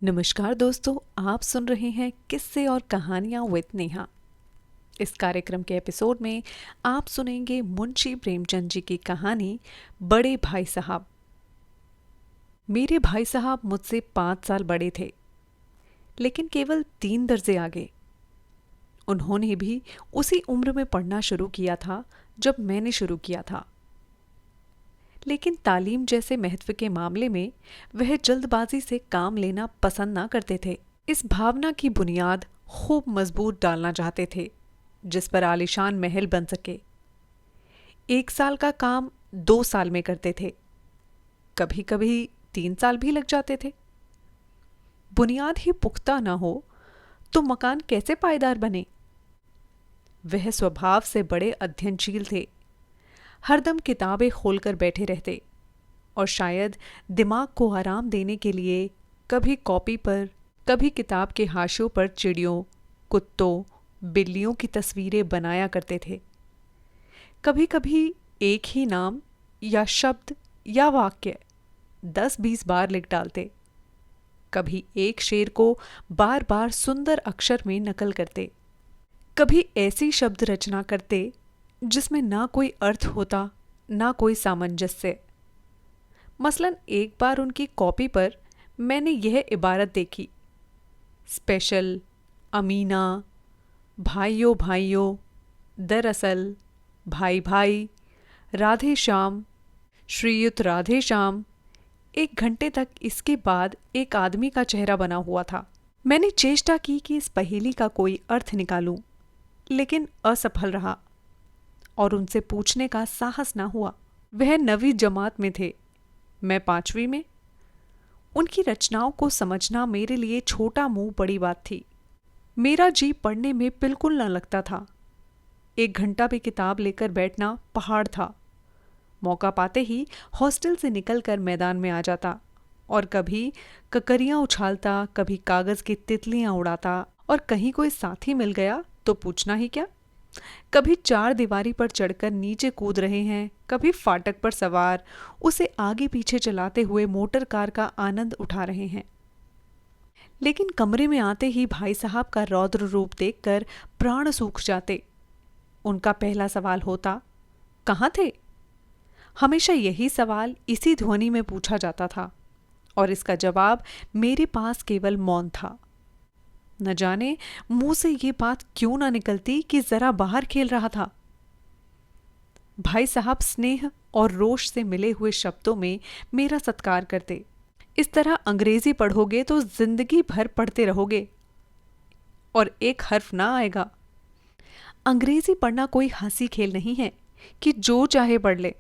नमस्कार दोस्तों, आप सुन रहे हैं किस्से और कहानियाँ विद नेहा। इस कार्यक्रम के एपिसोड में आप सुनेंगे मुंशी प्रेमचंद जी की कहानी बड़े भाई साहब। मेरे भाई साहब मुझसे 5 साल बड़े थे, लेकिन केवल 3 दर्जे आगे। उन्होंने भी उसी उम्र में पढ़ना शुरू किया था जब मैंने शुरू किया था, लेकिन तालीम जैसे महत्व के मामले में वह जल्दबाजी से काम लेना पसंद ना करते थे। इस भावना की बुनियाद खूब मजबूत डालना चाहते थे, जिस पर आलीशान महल बन सके। 1 साल का काम 2 साल में करते थे, कभी कभी 3 साल भी लग जाते थे। बुनियाद ही पुख्ता ना हो तो मकान कैसे पायदार बने। वह स्वभाव से बड़े अध्ययनशील थे, हरदम किताबें खोलकर बैठे रहते और शायद दिमाग को आराम देने के लिए कभी कॉपी पर, कभी किताब के हाशियों पर चिड़ियों, कुत्तों, बिल्लियों की तस्वीरें बनाया करते थे। कभी कभी एक ही नाम या शब्द या वाक्य 10-20 बार लिख डालते। कभी एक शेर को बार बार सुंदर अक्षर में नकल करते। कभी ऐसी शब्द रचना करते जिसमें ना कोई अर्थ होता, ना कोई सामंजस्य। मसलन एक बार उनकी कॉपी पर मैंने यह इबारत देखी: स्पेशल, अमीना, भाइयों भाइयों, दरअसल, भाई भाई, राधे श्याम, श्रीयुत राधे श्याम। 1 घंटे तक इसके बाद एक आदमी का चेहरा बना हुआ था। मैंने चेष्टा की कि इस पहेली का कोई अर्थ निकालूं, लेकिन असफल रहा और उनसे पूछने का साहस ना हुआ। वह 9वीं जमात में थे, मैं 5वीं में। उनकी रचनाओं को समझना मेरे लिए छोटा मुंह बड़ी बात थी। मेरा जी पढ़ने में बिल्कुल न लगता था। 1 घंटा भी किताब लेकर बैठना पहाड़ था। मौका पाते ही हॉस्टल से निकलकर मैदान में आ जाता और कभी ककरियां उछालता, कभी कागज की तितलियां उड़ाता, और कहीं कोई साथी मिल गया तो पूछना ही क्या। कभी 4 दीवारी पर चढ़कर नीचे कूद रहे हैं, कभी फाटक पर सवार उसे आगे पीछे चलाते हुए मोटर कार का आनंद उठा रहे हैं। लेकिन कमरे में आते ही भाई साहब का रौद्र रूप देखकर प्राण सूख जाते। उनका पहला सवाल होता, कहाँ थे? हमेशा यही सवाल इसी ध्वनि में पूछा जाता था और इसका जवाब मेरे पास केवल मौन था। न जाने मुंह से ये बात क्यों ना निकलती कि जरा बाहर खेल रहा था। भाई साहब स्नेह और रोष से मिले हुए शब्दों में मेरा सत्कार करते। इस तरह अंग्रेजी पढ़ोगे तो जिंदगी भर पढ़ते रहोगे और एक हर्फ ना आएगा। अंग्रेजी पढ़ना कोई हंसी खेल नहीं है कि जो चाहे पढ़ ले।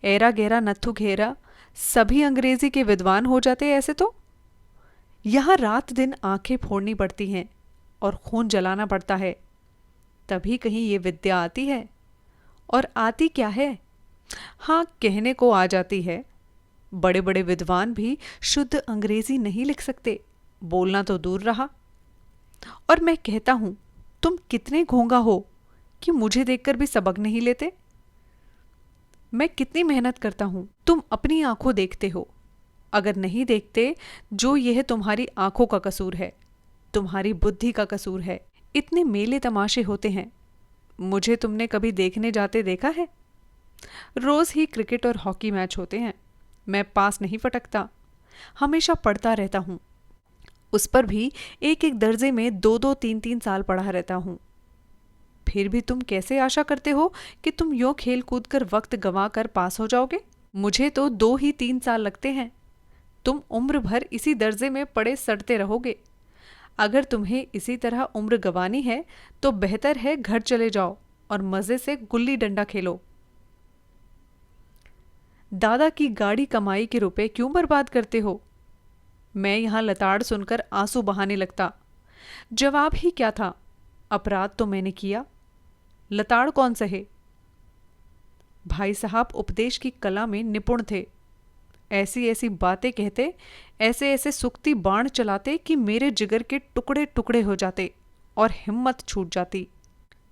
एरा गहरा नत्थु घेरा, सभी अंग्रेजी के विद्वान हो जाते ऐसे तो। यहाँ रात दिन आंखें फोड़नी पड़ती हैं और खून जलाना पड़ता है, तभी कहीं ये विद्या आती है। और आती क्या है? हाँ, कहने को आ जाती है। बड़े बड़े विद्वान भी शुद्ध अंग्रेजी नहीं लिख सकते, बोलना तो दूर रहा। और मैं कहता हूं, तुम कितने घोंगा हो कि मुझे देखकर भी सबक नहीं लेते। मैं कितनी मेहनत करता हूं, तुम अपनी आंखों देखते हो। अगर नहीं देखते, जो यह तुम्हारी आंखों का कसूर है, तुम्हारी बुद्धि का कसूर है। इतने मेले तमाशे होते हैं, मुझे तुमने कभी देखने जाते देखा है? रोज ही क्रिकेट और हॉकी मैच होते हैं, मैं पास नहीं फटकता, हमेशा पढ़ता रहता हूं। उस पर भी एक एक दर्जे में 2-2, 3-3 साल पढ़ा रहता हूं। फिर भी तुम कैसे आशा करते हो कि तुम यूं खेल कूद कर वक्त गंवा कर पास हो जाओगे? मुझे तो 2 ही 3 साल लगते हैं। तुम उम्र भर इसी दर्जे में पड़े सड़ते रहोगे। अगर तुम्हें इसी तरह उम्र गंवानी है तो बेहतर है घर चले जाओ और मजे से गुल्ली डंडा खेलो। दादा की गाड़ी कमाई के रुपए क्यों बर्बाद करते हो? मैं यहां लताड़ सुनकर आंसू बहाने लगता। जवाब ही क्या था? अपराध तो मैंने किया, लताड़ कौन सहे? भाई साहब उपदेश की कला में निपुण थे। ऐसी ऐसी बातें कहते, ऐसे ऐसे सुक्ति बाण चलाते कि मेरे जिगर के टुकड़े टुकड़े हो जाते और हिम्मत छूट जाती।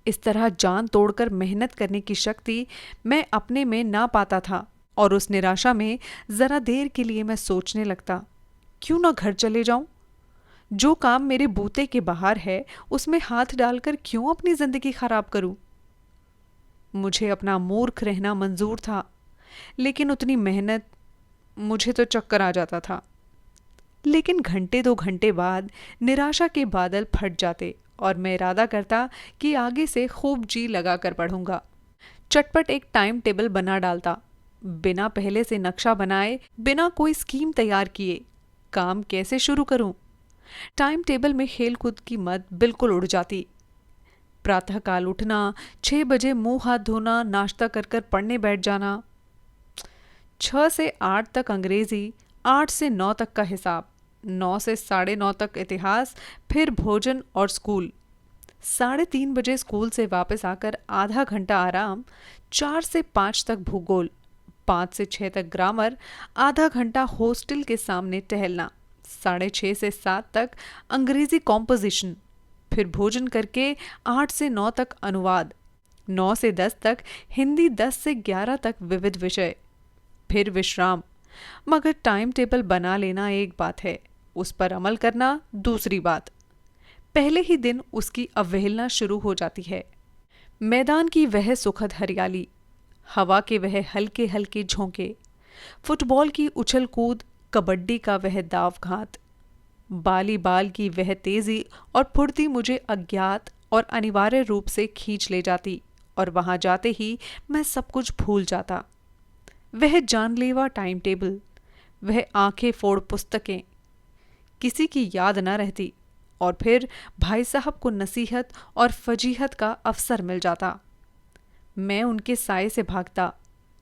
इस तरह जान तोड़कर मेहनत करने की शक्ति मैं अपने में ना पाता था और उस निराशा में जरा देर के लिए मैं सोचने लगता, क्यों ना घर चले जाऊं, जो काम मेरे बूते के बाहर है उसमें हाथ डालकर क्यों अपनी जिंदगी खराब करूं? मुझे अपना मूर्ख रहना मंजूर था, लेकिन उतनी मेहनत, मुझे तो चक्कर आ जाता था। लेकिन घंटे 2 घंटे बाद निराशा के बादल फट जाते और मैं इरादा करता कि आगे से खूब जी लगा कर पढ़ूंगा। चटपट एक टाइम टेबल बना डालता, बिना पहले से नक्शा बनाए, बिना कोई स्कीम तैयार किए। काम कैसे शुरू करूं? टाइम टेबल में खेल कूद की मद बिल्कुल उड़ जाती। प्रातःकाल उठना, 6 बजे मुंह हाथ धोना, नाश्ता कर कर पढ़ने बैठ जाना, 6 से 8 तक अंग्रेजी, 8 से 9 तक का हिसाब, 9 से 9:30 तक इतिहास, फिर भोजन और स्कूल। 3:30 बजे स्कूल से वापस आकर आधा घंटा आराम, 4 से 5 तक भूगोल, 5 से 6 तक ग्रामर, आधा घंटा हॉस्टल के सामने टहलना, 6:30 से 7 तक अंग्रेजी कॉम्पोजिशन, फिर भोजन करके 8 से 9 तक अनुवाद, 9 से 10 तक हिंदी, 10 से 11 तक विविध विषय, फिर विश्राम। मगर टाइम टेबल बना लेना एक बात है, उस पर अमल करना दूसरी बात। पहले ही दिन उसकी अवहेलना शुरू हो जाती है। मैदान की वह सुखद हरियाली, हवा के वह हल्के हल्के झोंके, फुटबॉल की उछल कूद, कबड्डी का वह दाव घात, बाली बाल की वह तेजी और फुर्ती मुझे अज्ञात और अनिवार्य रूप से खींच ले जाती और वहां जाते ही मैं सब कुछ भूल जाता। वह जानलेवा टाइम टेबल, वह आंखें फोड़ पुस्तकें, किसी की याद न रहती और फिर भाई साहब को नसीहत और फजीहत का अवसर मिल जाता। मैं उनके साए से भागता,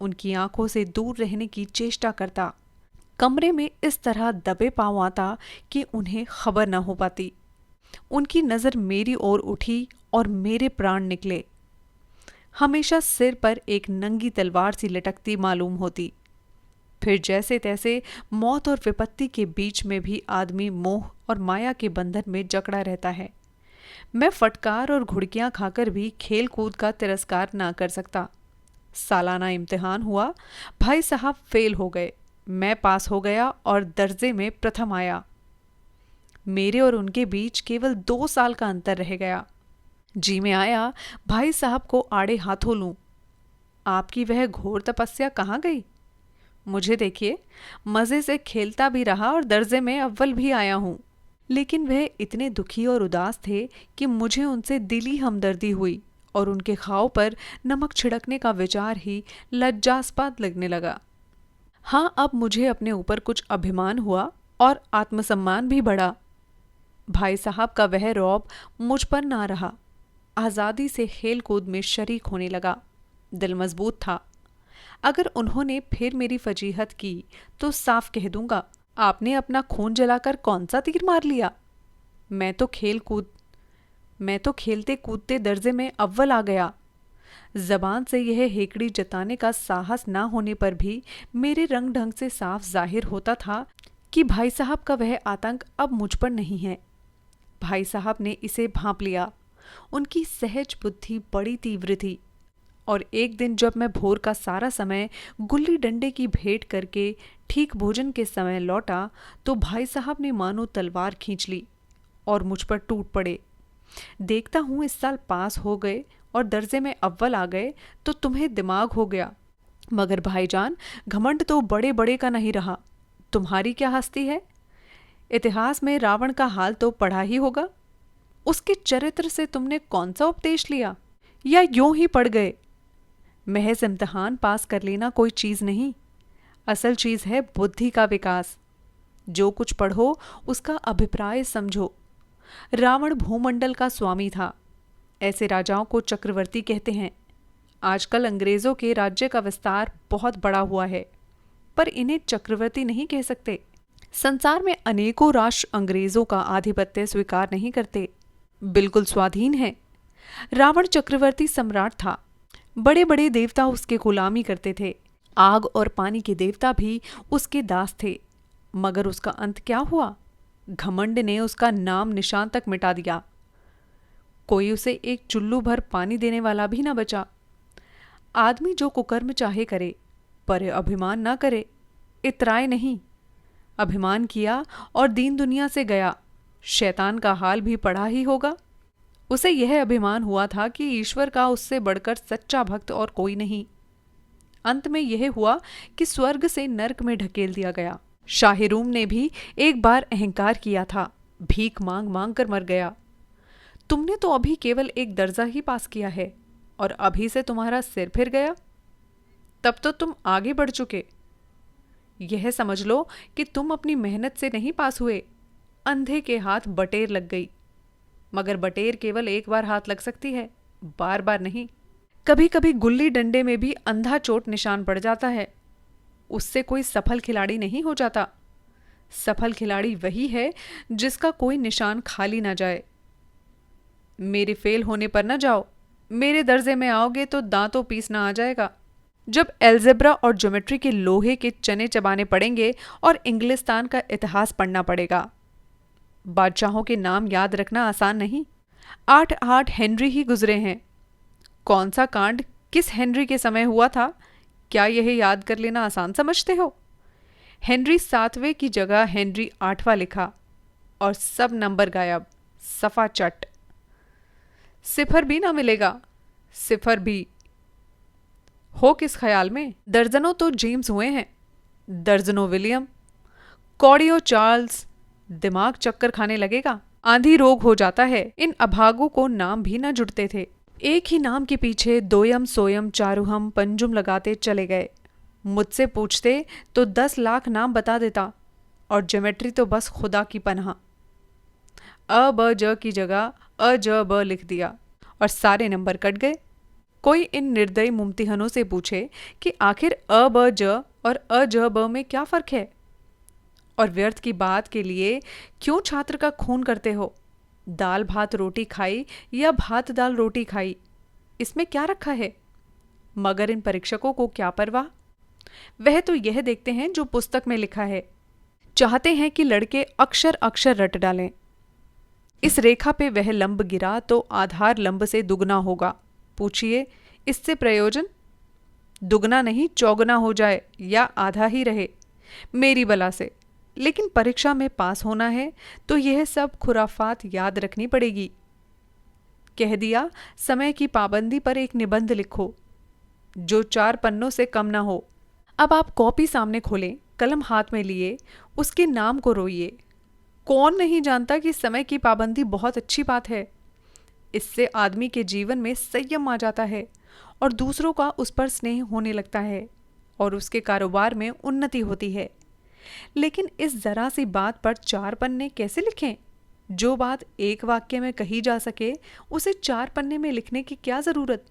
उनकी आंखों से दूर रहने की चेष्टा करता, कमरे में इस तरह दबे पांव आता कि उन्हें खबर न हो पाती। उनकी नज़र मेरी ओर उठी और मेरे प्राण निकले। हमेशा सिर पर एक नंगी तलवार सी लटकती मालूम होती। फिर जैसे तैसे मौत और विपत्ति के बीच में भी आदमी मोह और माया के बंधन में जकड़ा रहता है। मैं फटकार और घुड़कियां खाकर भी खेल कूद का तिरस्कार ना कर सकता। सालाना इम्तिहान हुआ, भाई साहब फेल हो गए, मैं पास हो गया और दर्जे में प्रथम आया। मेरे और उनके बीच केवल 2 साल का अंतर रह गया। जी में आया भाई साहब को आड़े हाथों लूं। आपकी वह घोर तपस्या कहाँ गई? मुझे देखिए, मजे से खेलता भी रहा और दर्जे में अव्वल भी आया हूं। लेकिन वह इतने दुखी और उदास थे कि मुझे उनसे दिली हमदर्दी हुई और उनके घाव पर नमक छिड़कने का विचार ही लज्जास्पद लगने लगा। हाँ, अब मुझे अपने ऊपर कुछ अभिमान हुआ और आत्मसम्मान भी बढ़ा। भाई साहब का वह रौब मुझ पर ना रहा। आज़ादी से खेल कूद में शरीक होने लगा। दिल मजबूत था। अगर उन्होंने फिर मेरी फजीहत की तो साफ कह दूंगा, आपने अपना खून जलाकर कौन सा तीर मार लिया? मैं तो खेलते कूदते दर्जे में अव्वल आ गया। जबान से यह हेकड़ी जताने का साहस ना होने पर भी मेरे रंग ढंग से साफ जाहिर होता था कि भाई साहब का वह आतंक अब मुझ पर नहीं है। भाई साहब ने इसे भांप लिया। उनकी सहज बुद्धि बड़ी तीव्र थी और एक दिन जब मैं भोर का सारा समय गुल्ली डंडे की भेंट करके ठीक भोजन के समय लौटा तो भाई साहब ने मानो तलवार खींच ली और मुझ पर टूट पड़े। देखता हूँ इस साल पास हो गए और दर्जे में अव्वल आ गए तो तुम्हें दिमाग हो गया। मगर भाईजान, घमंड तो बड़े बड़े का नहीं रहा। तुम्हारी क्या हस्ती है? इतिहास में रावण का हाल तो पढ़ा ही होगा। उसके चरित्र से तुमने कौन सा उपदेश लिया, या यूं ही पढ़ गए? महज इम्तिहान पास कर लेना कोई चीज नहीं, असल चीज है बुद्धि का विकास। जो कुछ पढ़ो उसका अभिप्राय समझो। रावण भूमंडल का स्वामी था। ऐसे राजाओं को चक्रवर्ती कहते हैं। आजकल अंग्रेजों के राज्य का विस्तार बहुत बड़ा हुआ है, पर इन्हें चक्रवर्ती नहीं कह सकते। संसार में अनेकों राष्ट्र अंग्रेजों का आधिपत्य स्वीकार नहीं करते, बिल्कुल स्वाधीन है। रावण चक्रवर्ती सम्राट था। बड़े बड़े देवता उसके गुलामी करते थे। आग और पानी के देवता भी उसके दास थे। मगर उसका अंत क्या हुआ? घमंड ने उसका नाम निशान तक मिटा दिया। कोई उसे एक चुल्लू भर पानी देने वाला भी न बचा। आदमी जो कुकर्म चाहे करे, पर अभिमान ना करे, इतराए नहीं। अभिमान किया और दीन दुनिया से गया, शैतान का हाल भी पढ़ा ही होगा। उसे यह अभिमान हुआ था कि ईश्वर का उससे बढ़कर सच्चा भक्त और कोई नहीं। अंत में यह हुआ कि स्वर्ग से नर्क में ढकेल दिया गया। शाहिरूम ने भी एक बार अहंकार किया था, भीख मांग मांग कर मर गया। तुमने तो अभी केवल एक दर्जा ही पास किया है और अभी से तुम्हारा सिर फिर गया। तब तो तुम आगे बढ़ चुके। यह समझ लो कि तुम अपनी मेहनत से नहीं पास हुए, अंधे के हाथ बटेर लग गई। मगर बटेर केवल एक बार हाथ लग सकती है, बार बार नहीं। कभी कभी गुल्ली डंडे में भी अंधा चोट निशान पड़ जाता है, उससे कोई सफल खिलाड़ी नहीं हो जाता। सफल खिलाड़ी वही है जिसका कोई निशान खाली ना जाए। मेरे फेल होने पर ना जाओ, मेरे दर्जे में आओगे तो दांतों पीसना आ जाएगा। जब एल्जेब्रा और ज्योमेट्री के लोहे के चने चबाने पड़ेंगे और इंग्लिस्तान का इतिहास पढ़ना पड़ेगा। बादशाहों के नाम याद रखना आसान नहीं। 8 हेनरी ही गुजरे हैं। कौन सा कांड किस हेनरी के समय हुआ था, क्या यह याद कर लेना आसान समझते हो? हेनरी 7वें की जगह हेनरी 8वां लिखा और सब नंबर गायब, सफा चट। सिफर भी ना मिलेगा, सिफर भी। हो किस ख्याल में? दर्जनों तो जेम्स हुए हैं, दर्जनों विलियम, कौड़ियों चार्ल्स। दिमाग चक्कर खाने लगेगा, आंधी रोग हो जाता है। इन अभागों को नाम भी ना जुड़ते थे। एक ही नाम के पीछे दोयम सोयम चारुहम पंजुम लगाते चले गए। मुझसे पूछते तो 10 लाख नाम बता देता, और ज्योमेट्री तो बस खुदा की पनाह। अ ब ज की जगह अ ज ब लिख दिया और सारे नंबर कट गए। कोई इन निर्दयी मुम्तिहनों से पूछे कि आखिर अ ब ज और अ ज ब में क्या फर्क है, और व्यर्थ की बात के लिए क्यों छात्र का खून करते हो? दाल भात रोटी खाई या भात दाल रोटी खाई, इसमें क्या रखा है? मगर इन परीक्षकों को क्या परवाह? वह तो यह देखते हैं जो पुस्तक में लिखा है। चाहते हैं कि लड़के अक्षर अक्षर रट डालें। इस रेखा पे वह लंब गिरा तो आधार लंब से दुगना होगा। पूछिए, इससे प्रयोजन? दुगना नहीं, चौगुना हो जाए या आधा ही रहे, मेरी बला से। लेकिन परीक्षा में पास होना है तो यह सब खुराफात याद रखनी पड़ेगी। कह दिया, समय की पाबंदी पर एक निबंध लिखो जो 4 पन्नों से कम ना हो। अब आप कॉपी सामने खोलें, कलम हाथ में लिए, उसके नाम को रोइए। कौन नहीं जानता कि समय की पाबंदी बहुत अच्छी बात है। इससे आदमी के जीवन में संयम आ जाता है और दूसरों का उस पर स्नेह होने लगता है और उसके कारोबार में उन्नति होती है। लेकिन इस जरा सी बात पर 4 पन्ने कैसे लिखें? जो बात एक वाक्य में कही जा सके उसे 4 पन्ने में लिखने की क्या जरूरत?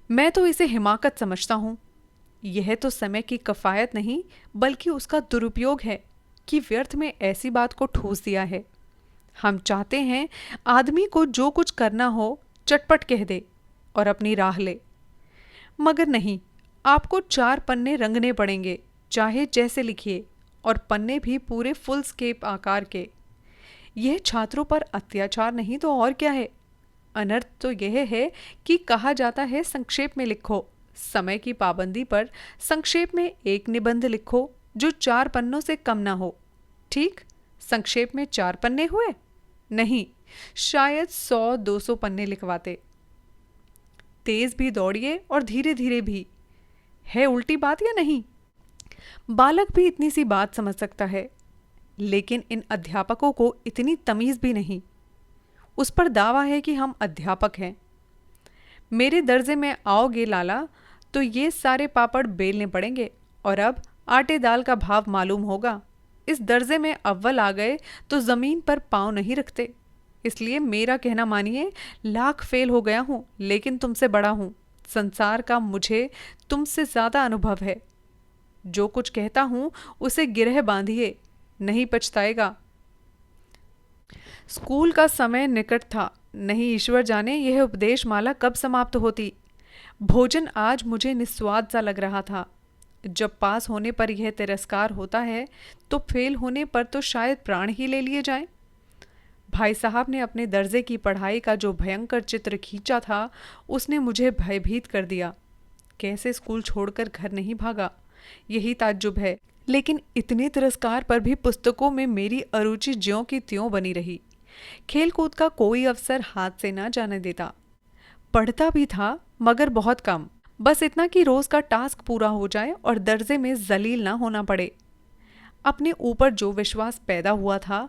मैं तो इसे हिमाकत समझता हूँ। यह तो समय की कफायत नहीं बल्कि उसका दुरुपयोग है कि व्यर्थ में ऐसी बात को ठूस दिया है। हम चाहते हैं आदमी को जो कुछ करना हो चटपट कह दे और अपनी राह ले, मगर नहीं, आपको 4 पन्ने रंगने पड़ेंगे, चाहे जैसे लिखिए, और पन्ने भी पूरे फुल स्केप आकार के। यह छात्रों पर अत्याचार नहीं तो और क्या है? अनर्थ तो यह है कि कहा जाता है संक्षेप में लिखो। समय की पाबंदी पर संक्षेप में एक निबंध लिखो जो 4 पन्नों से कम ना हो। ठीक, संक्षेप में 4 पन्ने हुए? नहीं, शायद 100-200 पन्ने लिखवाते। तेज भी दौड़िए और धीरे धीरे भी। है उल्टी बात या नहीं? बालक भी इतनी सी बात समझ सकता है, लेकिन इन अध्यापकों को इतनी तमीज भी नहीं। उस पर दावा है कि हम अध्यापक हैं। मेरे दर्जे में आओगे लाला तो ये सारे पापड़ बेलने पड़ेंगे, और अब आटे दाल का भाव मालूम होगा। इस दर्जे में अव्वल आ गए तो जमीन पर पांव नहीं रखते। इसलिए मेरा कहना मानिए, लाख फेल हो गया हूं लेकिन तुमसे बड़ा हूं। संसार का मुझे तुमसे ज्यादा अनुभव है। जो कुछ कहता हूं उसे गिरह बांधिए, नहीं पछताएगा। स्कूल का समय निकट था, नहीं ईश्वर जाने यह उपदेश माला कब समाप्त होती। भोजन आज मुझे निस्वाद सा लग रहा था। जब पास होने पर यह तिरस्कार होता है तो फेल होने पर तो शायद प्राण ही ले लिए जाएं। भाई साहब ने अपने दर्जे की पढ़ाई का जो भयंकर चित्र खींचा था उसने मुझे भयभीत कर दिया। कैसे स्कूल छोड़कर घर नहीं भागा, यही ताज्जुब है। लेकिन इतने तिरस्कार पर भी पुस्तकों में मेरी अरुचि ज्यों की त्यों बनी रही। खेल कूद का कोई अवसर हाथ से ना जाने देता। पढ़ता भी था मगर बहुत कम, बस इतना कि रोज का टास्क पूरा हो जाए और दर्जे में जलील ना होना पड़े। अपने ऊपर जो विश्वास पैदा हुआ था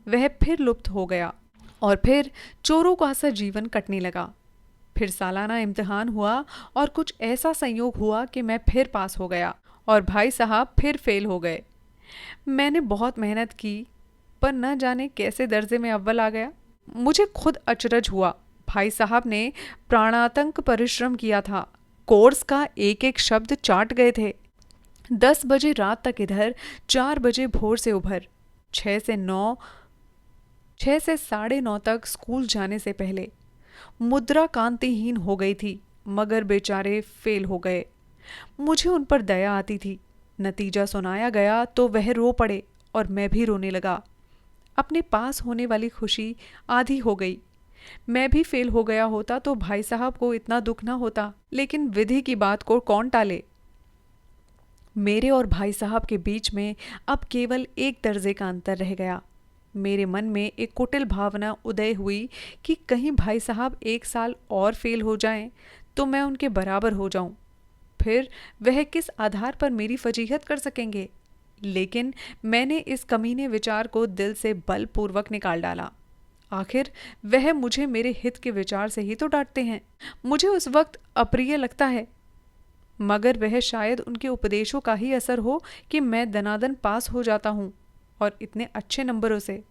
वह फिर लुप्त हो गया और फिर चोरों का सा जीवन कटने लगा। फिर सालाना इम्तिहान हुआ और कुछ ऐसा संयोग हुआ कि मैं फिर पास हो गया और भाई साहब फिर फेल हो गए। मैंने बहुत मेहनत की पर न जाने कैसे दर्जे में अव्वल आ गया। मुझे खुद अचरज हुआ। भाई साहब ने प्राणांतक परिश्रम किया था, कोर्स का एक एक शब्द चाट गए थे। 10 बजे रात तक इधर, 4 बजे भोर से उभर, 6 से 9, 6 से 9:30 तक स्कूल जाने से पहले। मुद्रा कांतिहीन हो गई थी मगर बेचारे फेल हो गए। मुझे उन पर दया आती थी। नतीजा सुनाया गया तो वह रो पड़े और मैं भी रोने लगा। अपने पास होने वाली खुशी आधी हो गई। मैं भी फेल हो गया होता तो भाई साहब को इतना दुख ना होता, लेकिन विधि की बात को कौन टाले। मेरे और भाई साहब के बीच में अब केवल एक दर्जे का अंतर रह गया। मेरे मन में एक कुटिल भावना उदय हुई कि कहीं भाई साहब 1 साल और फेल हो जाएं तो मैं उनके बराबर हो जाऊं। फिर वह किस आधार पर मेरी फजीहत कर सकेंगे। लेकिन मैंने इस कमीने विचार को दिल से बलपूर्वक निकाल डाला। आखिर वह मुझे मेरे हित के विचार से ही तो डांटते हैं। मुझे उस वक्त अप्रिय लगता है, मगर वह शायद उनके उपदेशों का ही असर हो कि मैं दनादन पास हो जाता हूँ और इतने अच्छे नंबरों से।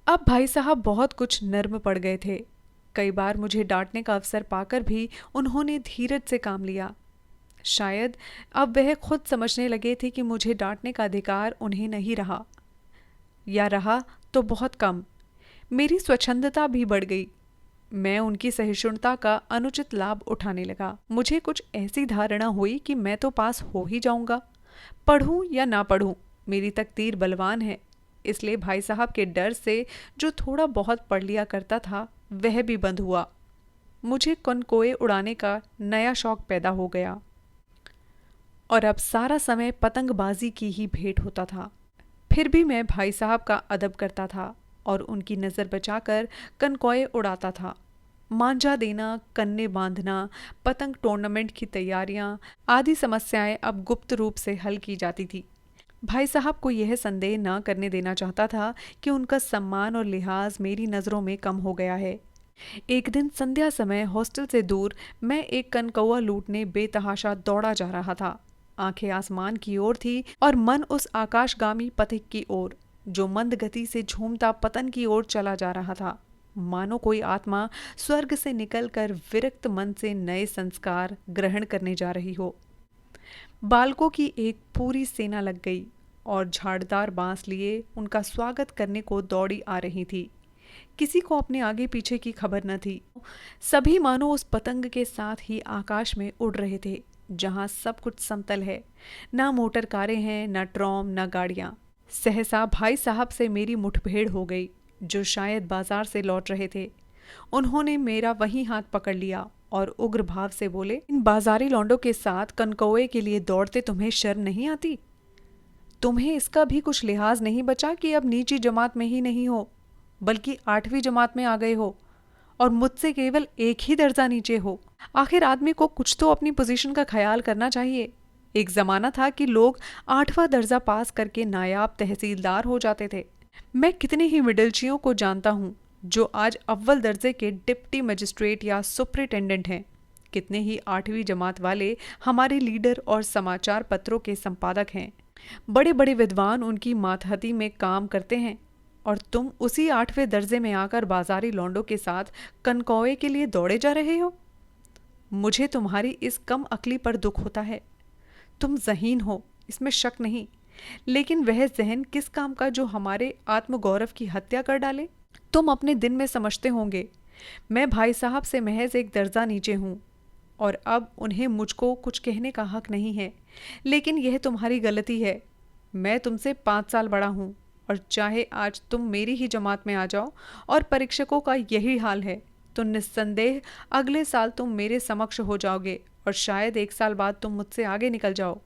अब भाई साहब बहुत कुछ नर्म पड़ गए थे। कई बार मुझे डांटने का अवसर पाकर भी उन्होंने धीरज से काम लिया। शायद अब वह खुद समझने लगे थे कि मुझे डांटने का अधिकार उन्हें नहीं रहा, या रहा तो बहुत कम। मेरी स्वच्छंदता भी बढ़ गई। मैं उनकी सहिष्णुता का अनुचित लाभ उठाने लगा। मुझे कुछ ऐसी धारणा हुई कि मैं तो पास हो ही जाऊंगा, पढ़ूं या ना पढ़ूं, मेरी तकदीर बलवान है। इसलिए भाई साहब के डर से जो थोड़ा बहुत पढ़ लिया करता था वह भी बंद हुआ। मुझे कनकोए उड़ाने का नया शौक पैदा हो गया और अब सारा समय पतंगबाजी की ही भेंट होता था। फिर भी मैं भाई साहब का अदब करता था और उनकी नज़र बचाकर कनकोए उड़ाता था। मांझा देना, कन्ने बांधना, पतंग टूर्नामेंट की तैयारियां आदि समस्याएं अब गुप्त रूप से हल की जाती थी। भाई साहब को यह संदेह न करने देना चाहता था कि उनका सम्मान और लिहाज मेरी नज़रों में कम हो गया है। एक दिन संध्या समय हॉस्टल से दूर मैं एक कनकौआ लूटने बेतहाशा दौड़ा जा रहा था। आंखें आसमान की ओर थी और मन उस आकाशगामी पथिक की ओर जो मंद गति से झूमता पतन की ओर चला जा रहा था। मानो कोई आत्मा स्वर्ग से निकलकर विरक्त मन से नए संस्कार ग्रहण करने जा रही हो। बालकों की एक पूरी सेना लग गई और झाड़दार बांस लिए उनका स्वागत करने को दौड़ी आ रही थी। किसी को अपने आगे पीछे की खबर न थी। सभी मानो उस पतंग के साथ ही आकाश में उड़ रहे थे जहां सब कुछ समतल है। ना मोटर कारें हैं, ना ट्रॉम, ना गाड़ियां। सहसा भाई साहब से मेरी मुठभेड़ हो गई, जो शायद बाजार से लौट रहे थे। उन्होंने मेरा वही हाथ पकड़ लिया और उग्र भाव से बोले, इन बाजारी लौंडों के साथ कनकौए के लिए दौड़ते तुम्हें शर्म नहीं आती? तुम्हें इसका भी कुछ लिहाज नहीं बचा कि अब नीची जमात में ही नहीं हो बल्कि 8वीं जमात में आ गए हो और मुझसे केवल एक ही दर्जा नीचे हो। आखिर आदमी को कुछ तो अपनी पोजीशन का ख्याल करना चाहिए। एक जमाना था कि लोग 8वां दर्जा पास करके नायाब तहसीलदार हो जाते थे। मैं कितने ही मिडिलचियों को जानता हूँ जो आज अव्वल दर्जे के डिप्टी मजिस्ट्रेट या सुपरिटेंडेंट हैं। कितने ही 8वीं जमात वाले हमारे लीडर और समाचार पत्रों के संपादक हैं। बड़े बड़े विद्वान उनकी मातहती में काम करते हैं और तुम उसी 8वें दर्जे में आकर बाजारी लौंडों के साथ कनकौए के लिए दौड़े जा रहे हो। मुझे तुम्हारी इस कम अक्ली पर दुख होता है। तुम ज़हीन हो, इसमें शक नहीं, लेकिन वह ज़हन किस काम का जो हमारे आत्मगौरव की हत्या कर डाले। तुम अपने दिन में समझते होंगे मैं भाई साहब से महज एक दर्जा नीचे हूँ और अब उन्हें मुझको कुछ कहने का हक नहीं है। लेकिन यह तुम्हारी गलती है। मैं तुमसे 5 साल बड़ा हूँ और चाहे आज तुम मेरी ही जमात में आ जाओ और परीक्षकों का यही हाल है तो निस्संदेह अगले साल तुम मेरे समक्ष हो जाओगे और शायद 1 साल बाद तुम मुझसे आगे निकल जाओ।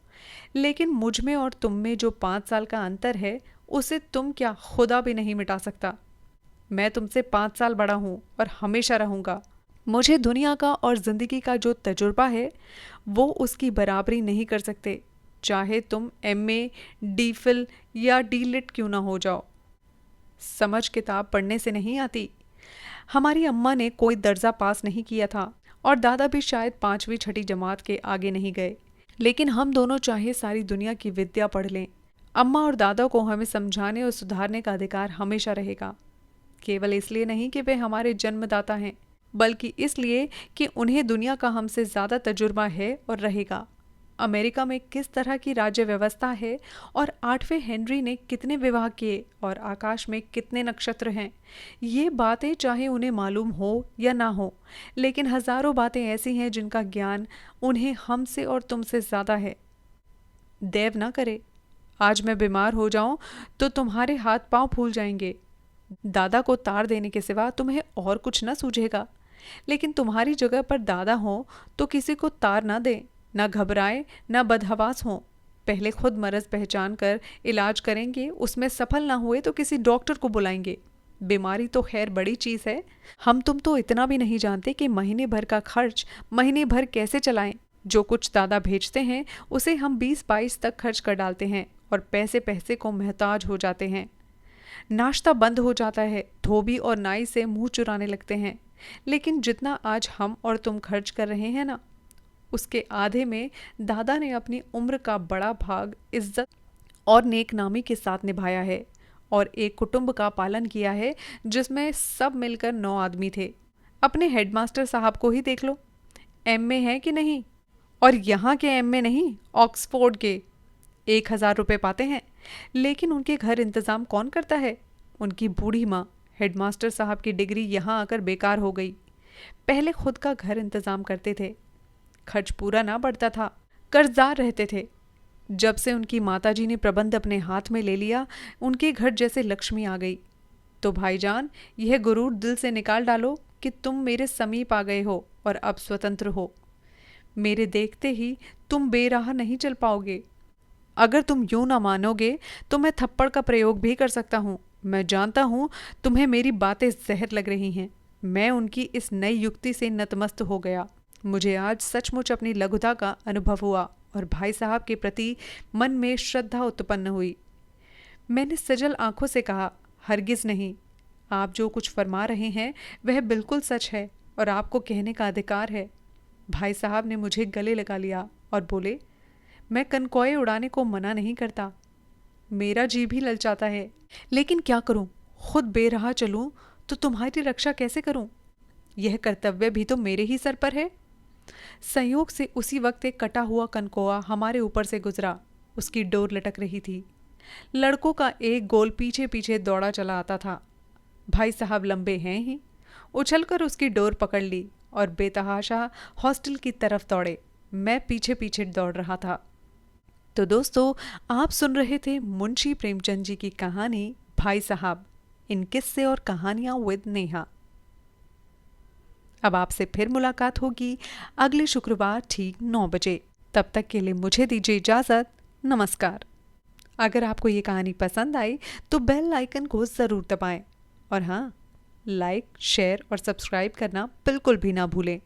लेकिन मुझ में और तुम में जो 5 साल का अंतर है उसे तुम क्या खुदा भी नहीं मिटा सकता। मैं तुमसे 5 साल बड़ा हूँ और हमेशा रहूँगा। मुझे दुनिया का और ज़िंदगी का जो तजुर्बा है वो उसकी बराबरी नहीं कर सकते, चाहे तुम MA, DPhil या DLit क्यों ना हो जाओ। समझ किताब पढ़ने से नहीं आती। हमारी अम्मा ने कोई दर्जा पास नहीं किया था और दादा भी शायद 5वीं छठी जमात के आगे नहीं गए, लेकिन हम दोनों चाहे सारी दुनिया की विद्या पढ़ लें, अम्मा और दादा को हमें समझाने और सुधारने का अधिकार हमेशा रहेगा। केवल इसलिए नहीं कि वे हमारे जन्मदाता हैं, बल्कि इसलिए कि उन्हें दुनिया का हमसे ज़्यादा तजुर्बा है और रहेगा। अमेरिका में किस तरह की राज्य व्यवस्था है और 8वें हेनरी ने कितने विवाह किए और आकाश में कितने नक्षत्र हैं, ये बातें चाहे उन्हें मालूम हो या ना हो, लेकिन हजारों बातें ऐसी हैं जिनका ज्ञान उन्हें हमसे और तुमसे ज़्यादा है। देव ना करे आज मैं बीमार हो जाऊं तो तुम्हारे हाथ पांव फूल जाएंगे। दादा को तार देने के सिवा तुम्हें और कुछ ना सूझेगा, लेकिन तुम्हारी जगह पर दादा हो तो किसी को तार ना दे, ना घबराए, ना बदहवास हो। पहले खुद मरज पहचान कर इलाज करेंगे, उसमें सफल ना हुए तो किसी डॉक्टर को बुलाएंगे। बीमारी तो खैर बड़ी चीज़ है, हम तुम तो इतना भी नहीं जानते कि महीने भर का खर्च महीने भर कैसे चलाएं। जो कुछ दादा भेजते हैं उसे हम 20-22 तक खर्च कर डालते हैं और पैसे पैसे को मोहताज हो जाते हैं। नाश्ता बंद हो जाता है, धोबी और नाई से मुंह चुराने लगते हैं। लेकिन जितना आज हम और तुम खर्च कर रहे हैं ना, उसके आधे में दादा ने अपनी उम्र का बड़ा भाग इज्जत और नेकनामी के साथ निभाया है और एक कुटुंब का पालन किया है जिसमें सब मिलकर 9 आदमी थे। अपने हेडमास्टर साहब को ही देख लो, MA है कि नहीं, और यहाँ के MA नहीं, ऑक्सफोर्ड के। 1000 रुपये पाते हैं, लेकिन उनके घर इंतज़ाम कौन करता है? उनकी बूढ़ी माँ। हेडमास्टर साहब की डिग्री यहाँ आकर बेकार हो गई। पहले खुद का घर इंतज़ाम करते थे, खर्च पूरा ना बढ़ता था, कर्जदार रहते थे। जब से उनकी माताजी ने प्रबंध अपने हाथ में ले लिया, उनके घर जैसे लक्ष्मी आ गई। तो भाईजान, यह गुरूर दिल से निकाल डालो कि तुम मेरे समीप आ गए हो और अब स्वतंत्र हो। मेरे देखते ही तुम बेराह नहीं चल पाओगे। अगर तुम यूं ना मानोगे तो मैं थप्पड़ का प्रयोग भी कर सकता हूँ। मैं जानता हूँ तुम्हें मेरी बातें जहर लग रही हैं। मैं उनकी इस नई युक्ति से नतमस्त हो गया। मुझे आज सचमुच अपनी लघुता का अनुभव हुआ और भाई साहब के प्रति मन में श्रद्धा उत्पन्न हुई। मैंने सजल आंखों से कहा, हरगिज नहीं, आप जो कुछ फरमा रहे हैं वह बिल्कुल सच है और आपको कहने का अधिकार है। भाई साहब ने मुझे गले लगा लिया और बोले, मैं कनकौए उड़ाने को मना नहीं करता, मेरा जी भी ललचाता है, लेकिन क्या करूं, खुद बेराह चलूं तो तुम्हारी रक्षा कैसे करूं? यह कर्तव्य भी तो मेरे ही सर पर है। संयोग से उसी वक्त एक कटा हुआ कनकौआ हमारे ऊपर से गुजरा। उसकी डोर लटक रही थी। लड़कों का एक गोल पीछे पीछे दौड़ा चला आता था। भाई साहब लंबे हैं ही, उछलकर उसकी डोर पकड़ ली और बेतहाशा हॉस्टल की तरफ दौड़े। मैं पीछे पीछे दौड़ रहा था। तो दोस्तों, आप सुन रहे थे मुंशी प्रेमचंद जी की कहानी भाई साहब, इन किस्से और कहानियां विद नेहा। अब आपसे फिर मुलाकात होगी अगले शुक्रवार ठीक 9 बजे। तब तक के लिए मुझे दीजिए इजाज़त। नमस्कार। अगर आपको ये कहानी पसंद आई तो बेल आइकन को ज़रूर दबाएं और हाँ, लाइक, शेयर और सब्सक्राइब करना बिल्कुल भी ना भूलें।